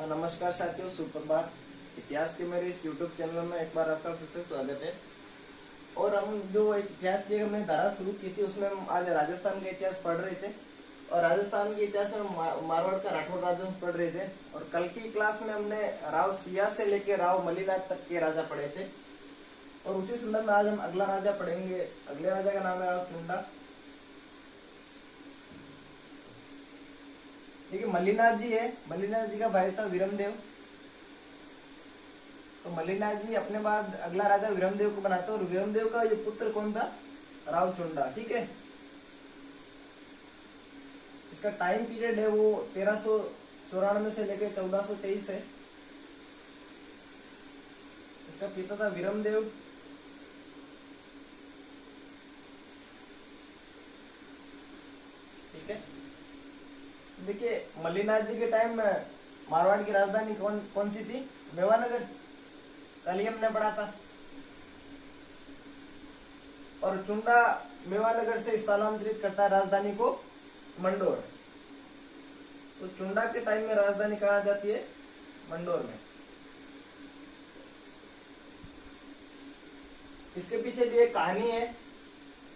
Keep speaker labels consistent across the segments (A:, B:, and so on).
A: नमस्कार साथियों, सुप्रभात। इतिहास के मेरे इस YouTube चैनल में एक बार आपका फिर से स्वागत है। और हम जो एक इतिहास की हमने धारा शुरू की थी उसमें हम आज राजस्थान का इतिहास पढ़ रहे थे। और राजस्थान के इतिहास में मारवाड़ का राठौड़ राजवंश पढ़ रहे थे। और कल की क्लास में हमने राव सिया से लेकर राव मल्लीनाथ तक के राजा पढ़े थे। और उसी संदर्भ में आज हम अगला राजा पढ़ेंगे। अगले राजा का नाम है राव चुंडा। देखिए, मल्लीनाथ जी है, मल्लीनाथ जी का भाई था विरमदेव। तो मल्लीनाथ जी अपने बाद अगला राजा विरमदेव को बनाते और विरमदेव का ये पुत्र कौन था? राव चुंडा। ठीक है, इसका टाइम पीरियड है वो 1394 से लेकर 1423 है। इसका पिता था विरमदेव। ठीक है, देखिए मल्लीनाथ जी के टाइम में मारवाड़ की राजधानी कौन कौन सी थी? मेवानगर, कल ही हमने पढ़ा था। और चुंडा मेवानगर से स्थानांतरित करता है राजधानी को मंडोर। तो चुंडा के टाइम में राजधानी कहाँ जाती है? मंडोर में। इसके पीछे भी एक कहानी है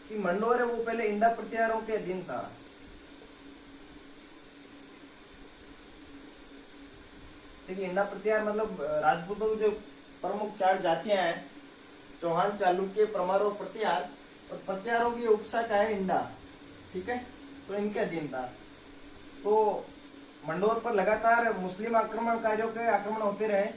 A: कि मंडोर है वो पहले इंडा प्रतिहारों के अधीन था। देखिए, इंडा प्रतिहार मतलब राजपूतों की जो प्रमुख 4 जातियां हैं, चौहान, चालुक्य, परमार और प्रतिहार। और प्रतिहारों की उपशाखा है इंडा। ठीक है, तो इनके अधीन था। तो मंडोर पर लगातार मुस्लिम आक्रमणकारियों के आक्रमण होते रहे।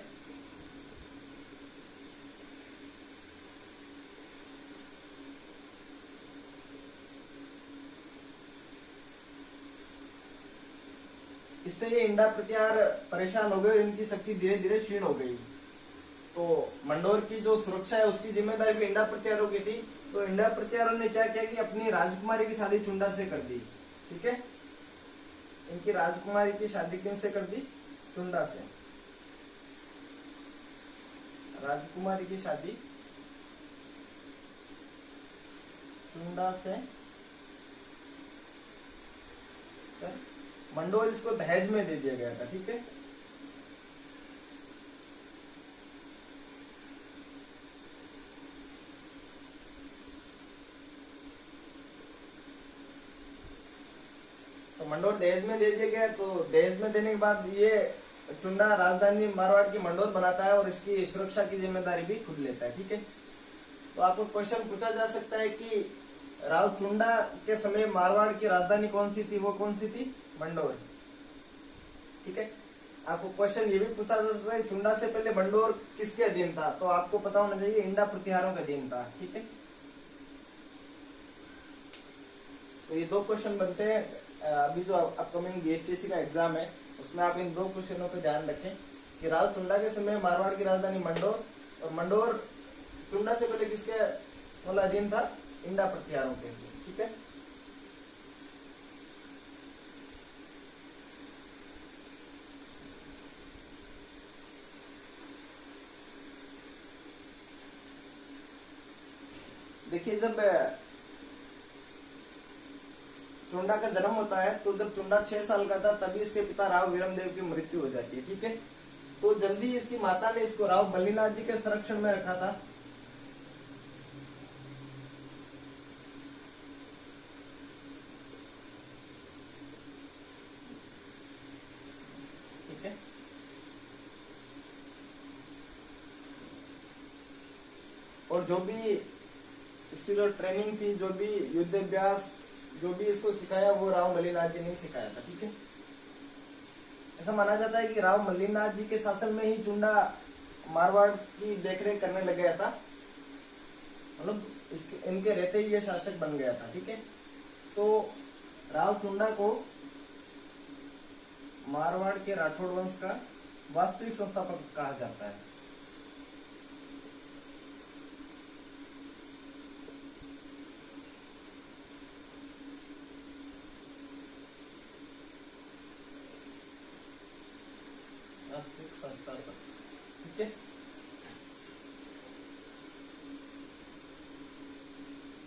A: इससे ये इंडा प्रतिहार परेशान हो गए और इनकी शक्ति धीरे धीरे क्षीण हो गई। तो मंडोर की जो सुरक्षा है उसकी जिम्मेदारी भी इंडा प्रतिहारों की थी। तो इंडा प्रतिहारों ने क्या किया कि अपनी राजकुमारी की शादी चुंडा से कर दी। ठीक है, इनकी राजकुमारी की शादी किनसे कर दी? चुंडा से। राजकुमारी की शादी चुंडा से कर मंडोर इसको दहेज में दे दिया गया था। ठीक है, तो मंडोर दहेज में दे दिया गया। तो दहेज में देने के बाद ये चुंडा राजधानी मारवाड़ की मंडोर बनाता है और इसकी सुरक्षा की जिम्मेदारी भी खुद लेता है। ठीक है, तो आपको क्वेश्चन पूछा जा सकता है कि राव चुंडा के समय मारवाड़ की राजधानी कौन सी थी? वो कौन सी थी? मंडोर। ठीक है, आपको क्वेश्चन ये भी पूछा जा सकता है चुंडा से पहले मंडोर किसके अधीन था? तो आपको पता होना चाहिए इंडा प्रतिहारों के अधीन था। ठीक है, तो ये 2 क्वेश्चन बनते हैं। अभी जो अपकमिंग बीएसटीसी का एग्जाम है उसमें आप इन 2 क्वेश्चनों पे ध्यान रखें कि राव चुंडा के समय मारवाड़ की राजधानी मंडोर और मंडोर चुंडा से पहले किसके मतलब अधीन था? इंडा प्रतिहारों के। ठीक है, देखिए, जब चुंडा का जन्म होता है तो जब चुंडा 6 साल का था तभी इसके पिता राव विरमदेव की मृत्यु हो जाती है। ठीक है, तो जल्दी इसकी माता ने इसको राव मल्लीनाथ जी के संरक्षण में रखा था। ठीक है, और जो भी इसकी जो ट्रेनिंग थी, जो भी युद्ध अभ्यास, जो भी इसको सिखाया वो राव मल्लीनाथ जी ने सिखाया था। ठीक है, ऐसा माना जाता है कि राव मल्लीनाथ जी के शासन में ही चुंडा मारवाड़ की देखरेख करने लग गया था। मतलब इनके रहते ही ये शासक बन गया था। ठीक है, तो राव चुंडा को मारवाड़ के राठौड़ वंश का वास्तविक संस्थापक कहा जाता है। संस्थापक। ठीक है,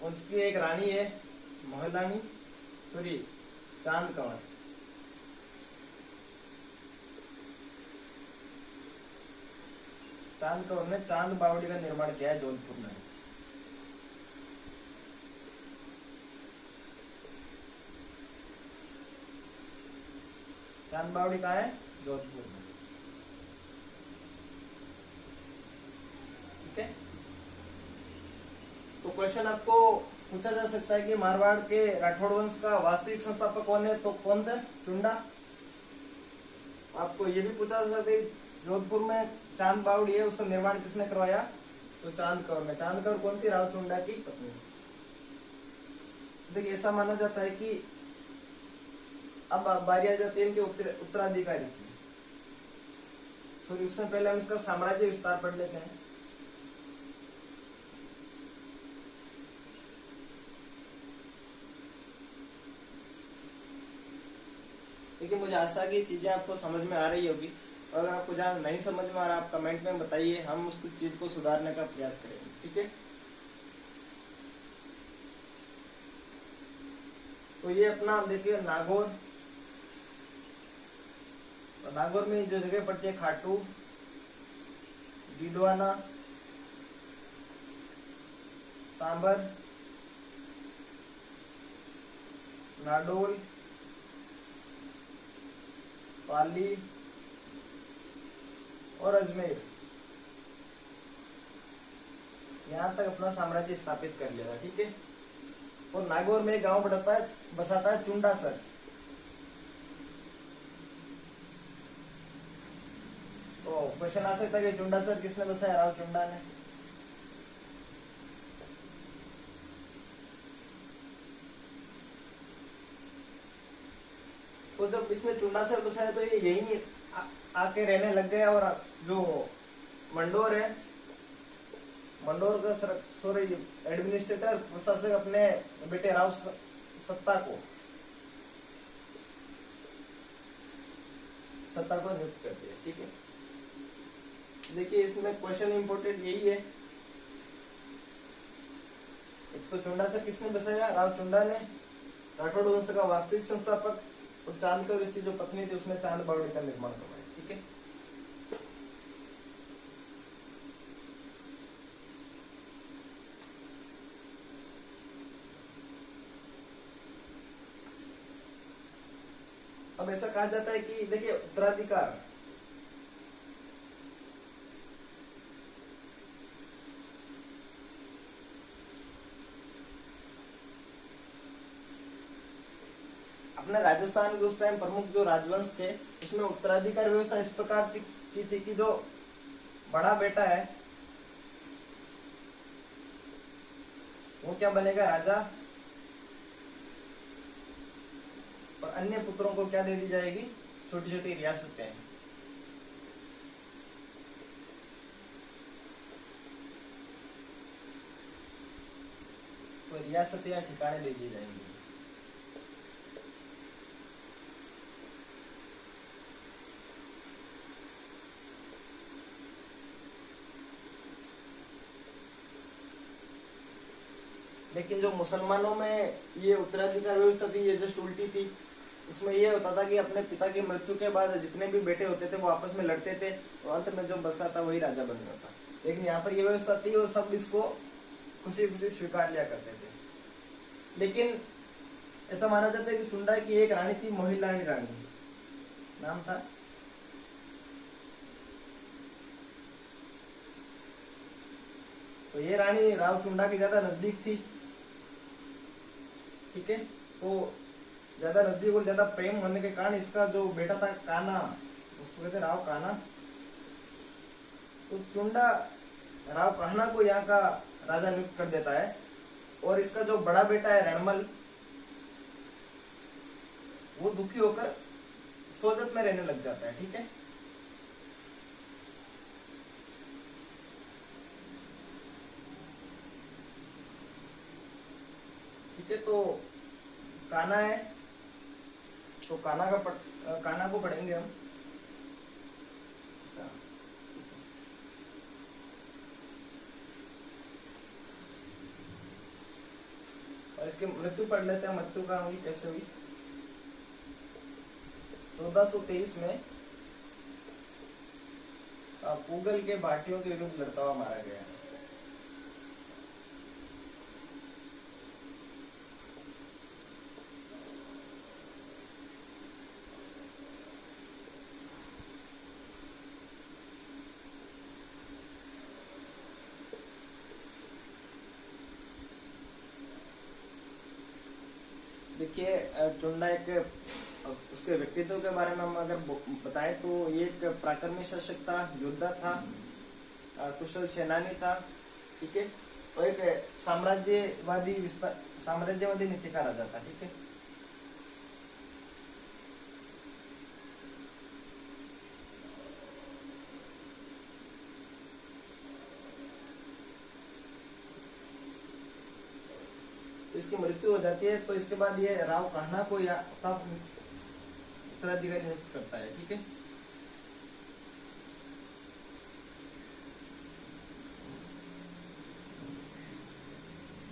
A: और उसकी एक रानी है मोहलानी, सॉरी चांद कंवर। चांद कौर ने चांद बावड़ी का निर्माण किया है जोधपुर में। चांद बावड़ी कहाँ है? जोधपुर में। ठीक है, तो क्वेश्चन आपको पूछा जा सकता है कि मारवाड़ के राठौड़ वंश का वास्तविक संस्थापक कौन है, तो कौन थे? चुंडा। आपको ये भी पूछा जा सकता है जोधपुर में चांद बावड़ी है, उसका निर्माण किसने करवाया? तो चांद कौर ने। चांद कौर कौन थी? राव चुंडा की पत्नी। देखिए ऐसा माना जाता है कि अब बारी आ जाती है इनके उत्तराधिकारी की। सॉरी, उससे पहले हम इसका साम्राज्य विस्तार पढ़ लेते हैं। देखिए मुझे आशा की चीजें आपको समझ में आ रही होगी, और अगर आपको जहाँ नहीं समझ में आ रहा आप कमेंट में बताइए, हम उस चीज को सुधारने का प्रयास करेंगे। ठीक है, तो ये अपना देखिए नागौर, नागौर में जो जगह पड़ती है खाटू, डीडवाना, सांबर, नाडोल, पाली और अजमेर, यहां तक अपना साम्राज्य स्थापित कर लिया था। ठीक है, और नागौर में एक गांव बसाता है चुंडासर। तो क्वेश्चन आ सकता है कि चुंडासर किसने बसाया? राव चुंडा ने। तो जब इसने चुंडासर बसाया तो ये यही आके रहने लग गया, और जो मंडोर है, मंडोर का सॉरी एडमिनिस्ट्रेटर प्रशासक अपने बेटे राव सत्ता को नियुक्त कर दिया। ठीक है, देखिए इसमें क्वेश्चन इंपोर्टेंट यही है, एक तो चुंडासर किसने बसाया? राव चुंडा ने, राठौड़ वंश का वास्तविक संस्थापक, और चांद कौर इसकी जो पत्नी थी उसने चांद बावड़ी का निर्माण करवाया। ठीक है, अब ऐसा कहा जाता है कि देखिए उत्तराधिकार अपने राजस्थान के उस टाइम प्रमुख जो राजवंश थे उसमें उत्तराधिकार व्यवस्था इस प्रकार की थी कि जो बड़ा बेटा है वो क्या बनेगा? राजा, और अन्य पुत्रों को क्या दे दी जाएगी? छोटी छोटी रियासतें। तो रियासतें या ठिकाने दे दी जाएंगी। लेकिन जो मुसलमानों में ये उत्तराधिकार व्यवस्था थी ये जस्ट उल्टी थी। उसमें ये होता था कि अपने पिता की मृत्यु के बाद जितने भी बेटे होते थे वो आपस में लड़ते थे, तो अंत में जो बचता था वही राजा बन जाता। लेकिन यहाँ पर ये व्यवस्था थी और सब इसको खुशी खुशी स्वीकार लिया करते थे। लेकिन ऐसा माना जाता है कि चुंडा की एक रानी थी, मोहिलानी रानी नाम था। तो ये रानी राव चुंडा की ज्यादा नजदीक थी। ठीक है, तो ज्यादा नजदीक और ज्यादा प्रेम होने के कारण इसका जो बेटा था कान्हा, उसको कहते राव कान्हा, तो चुंडा राव कान्हा को यहाँ का राजा नियुक्त कर देता है। और इसका जो बड़ा बेटा है रणमल, वो दुखी होकर सोजत में रहने लग जाता है। ठीक है, ठीक है, तो कान्हा है, तो कान्हा को पढ़ेंगे हम। और इसकी मृत्यु पढ़ लेते हैं। मृत्यु कहाँ हुई, कैसे हुई? 1423 में पूगल के भाटियों के विरुद्ध लड़ता हुआ मारा गया। देखिए चुंडा एक उसके व्यक्तित्व के बारे में हम अगर बताएं तो ये एक पराक्रमी शासक था, योद्धा था, कुशल सेनानी था, ठीक है, और एक साम्राज्यवादी नीति का राजा था, ठीक है। तो इसकी मृत्यु हो जाती है, तो इसके बाद ये राव कहना को या उत्तराधिकारी नियुक्त करता है, ठीक है।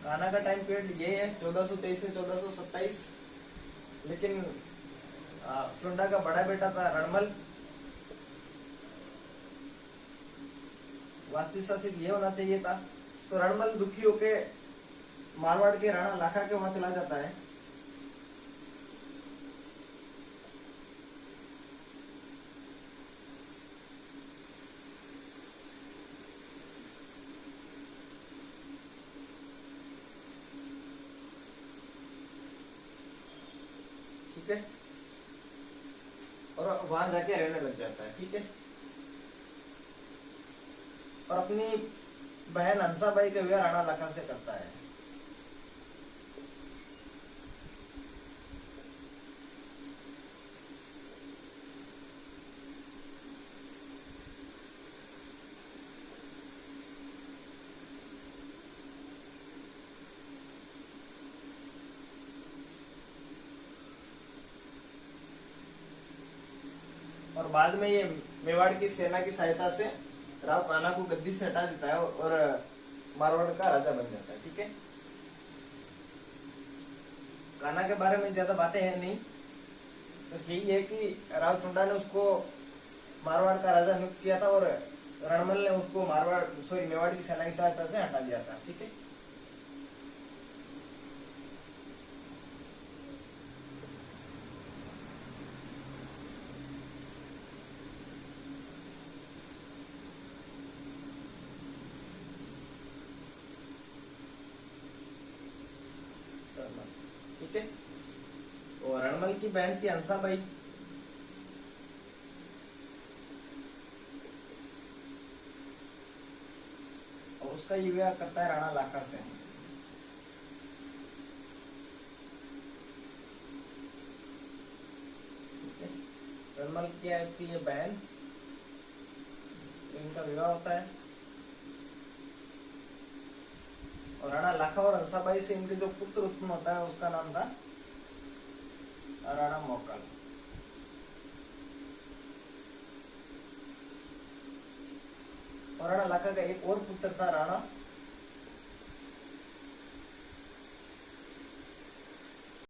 A: कान्हा का टाइम पीरियड ये है 1423 से 1427, लेकिन चुंडा का बड़ा बेटा था रणमल। वास्तु शासित ये होना चाहिए था, तो रणमल दुखी होके मारवाड़ के राणा लाखा के वहां चला जाता है। ठीक है, और वहां जाके रहने लग जाता है, ठीक है। और अपनी बहन हंसाबाई का विवाह राणा लाखा से करता है। और बाद में ये मेवाड़ की सेना की सहायता से राव कान्हा को गद्दी से हटा देता है और मारवाड़ का राजा बन जाता है, ठीक है। कान्हा के बारे में ज्यादा बातें हैं नहीं, बस यही है कि राव चुंडा ने उसको मारवाड़ का राजा नियुक्त किया था और रणमल ने उसको मेवाड़ की सेना की सहायता से हटा दिया था, ठीक है। ठीक है, और रणमल की बहन थी हंसाबाई। और उसका ये विवाह करता है राणा लाखा से। रणमल की थी ये बहन, इनका विवाह होता है और राणा लाखा और हंसाबाई से इनके जो पुत्र उत्पन्न होता है उसका नाम था राणा मोकल। और राणा लाखा का एक और पुत्र था राणा